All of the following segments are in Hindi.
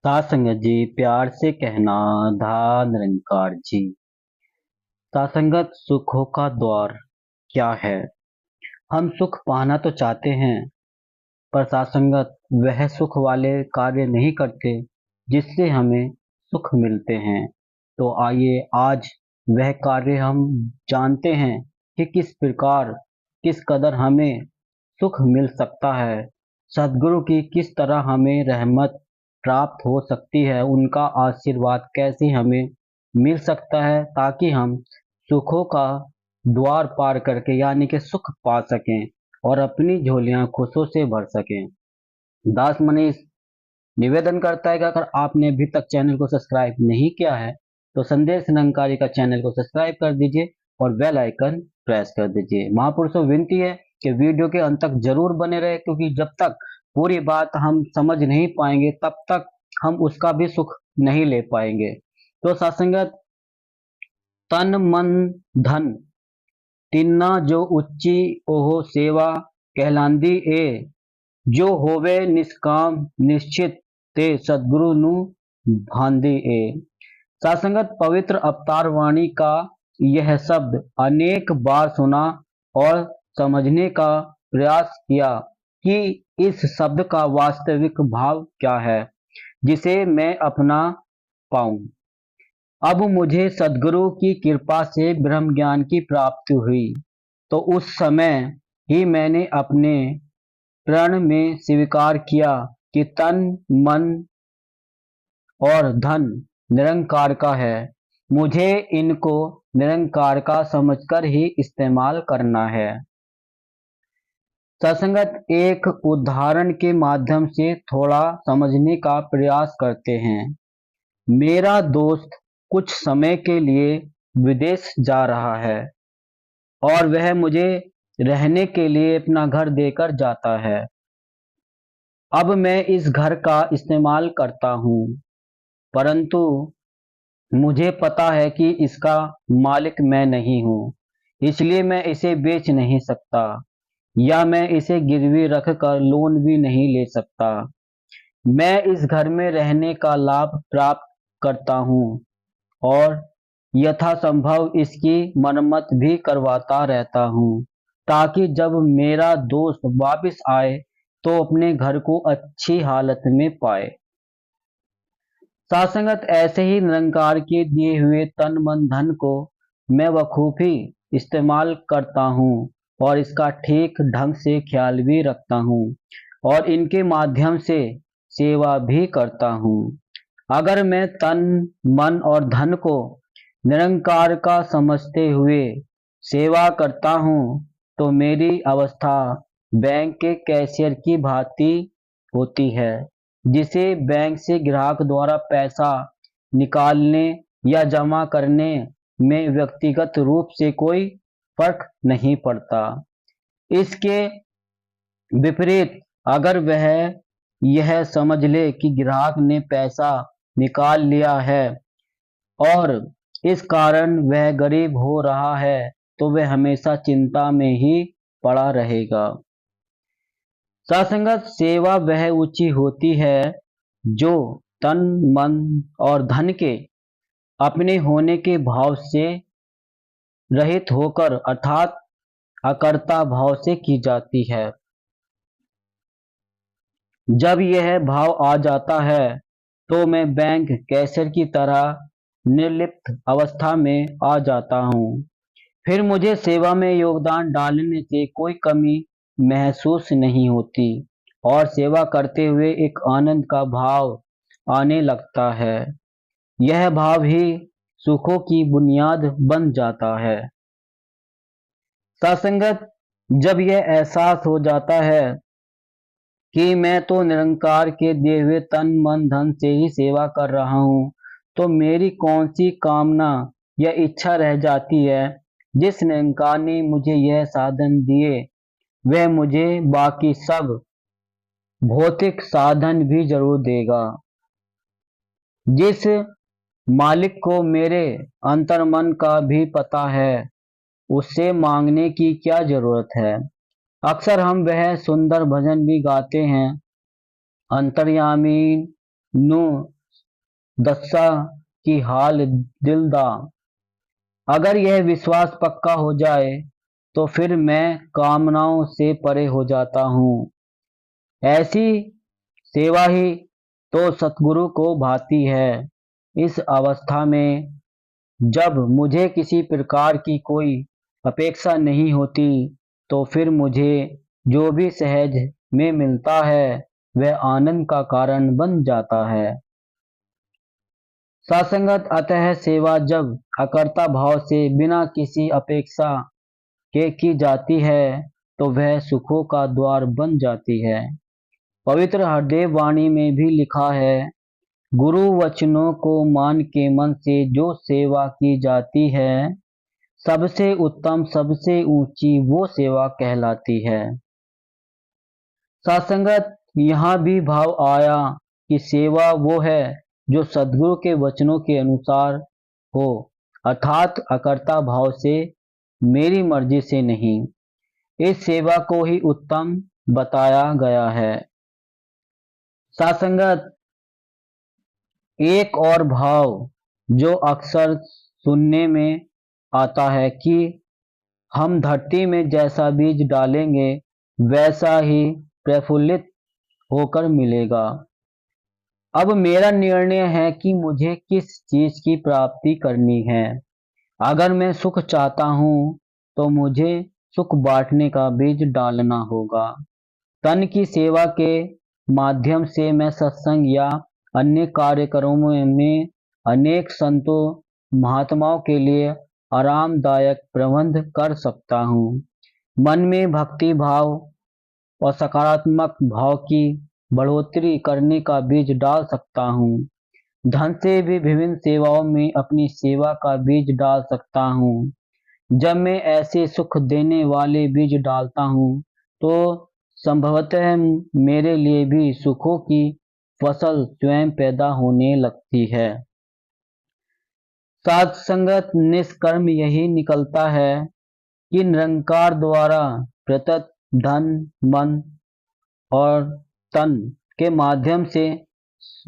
सासंगत जी, प्यार से कहना। धा निरंकार जी। सासंगत, सुखों का द्वार क्या है? हम सुख पाना तो चाहते हैं, पर सासंगत वह सुख वाले कार्य नहीं करते जिससे हमें सुख मिलते हैं। तो आइए आज वह कार्य हम जानते हैं कि किस प्रकार, किस कदर हमें सुख मिल सकता है। सद्गुरु की किस तरह हमें रहमत प्राप्त हो सकती है, उनका आशीर्वाद कैसे हमें मिल सकता है, ताकि हम सुखों का द्वार पार करके यानी कि सुख पा सकें और अपनी झोलियां खुशियों से भर सकें। दास मनीष निवेदन करता है कि अगर आपने अभी तक चैनल को सब्सक्राइब नहीं किया है तो संदेश निरंकारी का चैनल को सब्सक्राइब कर दीजिए और बेल आइकन प्रेस कर दीजिए। महापुरुषों, विनती है कि वीडियो के अंत तक जरूर बने रहे, क्योंकि जब तक पूरी बात हम समझ नहीं पाएंगे तब तक हम उसका भी सुख नहीं ले पाएंगे। तो सत्संगत, तन मन धन तिन्ना जो उच्ची ओहो सेवा कहलांदी ए, जो होवे निष्काम निश्चित ते सद्गुरु नु भांति ए। सासंगत, पवित्र अवतार वाणी का यह शब्द अनेक बार सुना और समझने का प्रयास किया कि इस शब्द का वास्तविक भाव क्या है, जिसे मैं अपना पाऊं। अब मुझे सद्गुरु की कृपा से ब्रह्म ज्ञान की प्राप्ति हुई, तो उस समय ही मैंने अपने प्रण में स्वीकार किया कि तन मन और धन निरंकार का है। मुझे इनको निरंकार का समझकर ही इस्तेमाल करना है। सत्संगत, एक उदाहरण के माध्यम से थोड़ा समझने का प्रयास करते हैं। मेरा दोस्त कुछ समय के लिए विदेश जा रहा है और वह मुझे रहने के लिए अपना घर देकर जाता है। अब मैं इस घर का इस्तेमाल करता हूँ, परंतु मुझे पता है कि इसका मालिक मैं नहीं हूँ, इसलिए मैं इसे बेच नहीं सकता या मैं इसे गिरवी रखकर लोन भी नहीं ले सकता। मैं इस घर में रहने का लाभ प्राप्त करता हूँ और यथासंभव इसकी मरम्मत भी करवाता रहता हूँ, ताकि जब मेरा दोस्त वापस आए तो अपने घर को अच्छी हालत में पाए। सासंगत, ऐसे ही निरंकार के दिए हुए तन मन धन को मैं बखूबी इस्तेमाल करता हूँ और इसका ठीक ढंग से ख्याल भी रखता हूँ और इनके माध्यम से सेवा भी करता हूँ। अगर मैं तन मन और धन को निरंकार का समझते हुए सेवा करता हूँ तो मेरी अवस्था बैंक के कैशियर की भांति होती है, जिसे बैंक से ग्राहक द्वारा पैसा निकालने या जमा करने में व्यक्तिगत रूप से कोई फर्क नहीं पड़ता। इसके विपरीत, अगर वह यह समझ ले कि ग्राहक ने पैसा निकाल लिया है और इस कारण वह गरीब हो रहा है, तो वह हमेशा चिंता में ही पड़ा रहेगा। सत्संगत, सेवा वह ऊंची होती है जो तन मन और धन के अपने होने के भाव से रहित होकर अर्थात अकर्ता भाव से की जाती है। जब यह भाव आ जाता है तो मैं बैंक कैशियर की तरह निर्लिप्त अवस्था में आ जाता हूँ। फिर मुझे सेवा में योगदान डालने से कोई कमी महसूस नहीं होती और सेवा करते हुए एक आनंद का भाव आने लगता है। यह भाव ही सुखों की बुनियाद बन जाता है। सत्संगत, जब यह एहसास हो जाता है कि मैं तो निरंकार के दिए हुए तन मन धन से ही सेवा कर रहा हूँ, तो मेरी कौन सी कामना या इच्छा रह जाती है। जिस निरंकार ने मुझे यह साधन दिए वह मुझे बाकी सब भौतिक साधन भी जरूर देगा। जिस मालिक को मेरे अंतर्मन का भी पता है, उससे मांगने की क्या जरूरत है। अक्सर हम वह सुंदर भजन भी गाते हैं, अंतर्यामी नो दस्सा की हाल दिलदा। अगर यह विश्वास पक्का हो जाए तो फिर मैं कामनाओं से परे हो जाता हूँ। ऐसी सेवा ही तो सतगुरु को भाती है। इस अवस्था में जब मुझे किसी प्रकार की कोई अपेक्षा नहीं होती, तो फिर मुझे जो भी सहज में मिलता है वह आनंद का कारण बन जाता है। सासंगत अतः सेवा जब अकर्ता भाव से बिना किसी अपेक्षा के की जाती है तो वह सुखों का द्वार बन जाती है। पवित्र हृदय वाणी में भी लिखा है, गुरु वचनों को मान के मन से जो सेवा की जाती है, सबसे उत्तम सबसे ऊंची वो सेवा कहलाती है। सासंगत यहाँ भी भाव आया कि सेवा वो है जो सद्गुरु के वचनों के अनुसार हो, अर्थात अकर्ता भाव से, मेरी मर्जी से नहीं। इस सेवा को ही उत्तम बताया गया है। सासंगत एक और भाव जो अक्सर सुनने में आता है कि हम धरती में जैसा बीज डालेंगे वैसा ही प्रफुल्लित होकर मिलेगा। अब मेरा निर्णय है कि मुझे किस चीज की प्राप्ति करनी है। अगर मैं सुख चाहता हूँ तो मुझे सुख बांटने का बीज डालना होगा। तन की सेवा के माध्यम से मैं सत्संग या अन्य कार्यक्रमों में अनेक संतों महात्माओं के लिए आरामदायक प्रबंध कर सकता हूँ। मन में भक्ति भाव और सकारात्मक भाव की बढ़ोतरी करने का बीज डाल सकता हूँ। धन से भी विभिन्न सेवाओं में अपनी सेवा का बीज डाल सकता हूँ। जब मैं ऐसे सुख देने वाले बीज डालता हूँ तो संभवतः मेरे लिए भी सुखों की फसल स्वयं पैदा होने लगती है। साधसंगत निष्कर्म यही निकलता है कि निरंकार द्वारा प्रदत्त धन मन और तन के माध्यम से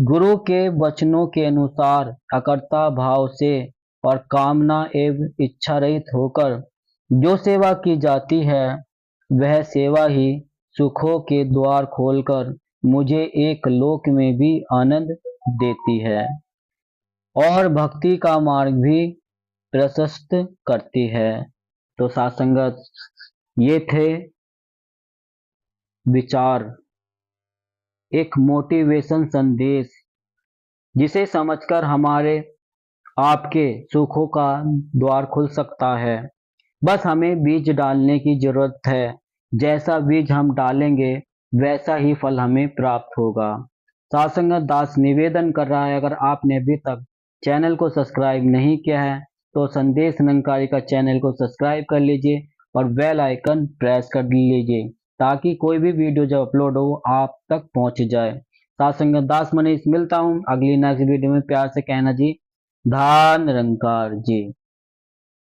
गुरु के वचनों के अनुसार अकर्ता भाव से और कामना एवं इच्छा रहित होकर जो सेवा की जाती है वह सेवा ही सुखों के द्वार खोलकर मुझे एक लोक में भी आनंद देती है और भक्ति का मार्ग भी प्रशस्त करती है। तो सासंगत ये थे विचार, एक मोटिवेशन संदेश जिसे समझकर हमारे आपके सुखों का द्वार खुल सकता है। बस हमें बीज डालने की जरूरत है। जैसा बीज हम डालेंगे वैसा ही फल हमें प्राप्त होगा। सासंगत दास निवेदन कर रहा है, अगर आपने अभी तक चैनल को सब्सक्राइब नहीं किया है तो संदेश निरंकारी का चैनल को सब्सक्राइब कर लीजिए और बेल आइकन प्रेस कर लीजिए ताकि कोई भी वीडियो जब अपलोड हो आप तक पहुंच जाए। सासंगत दास मनीष मिलता हूं अगली नेक्स्ट वीडियो में। प्यार से कहना जी, धन निरंकार जी।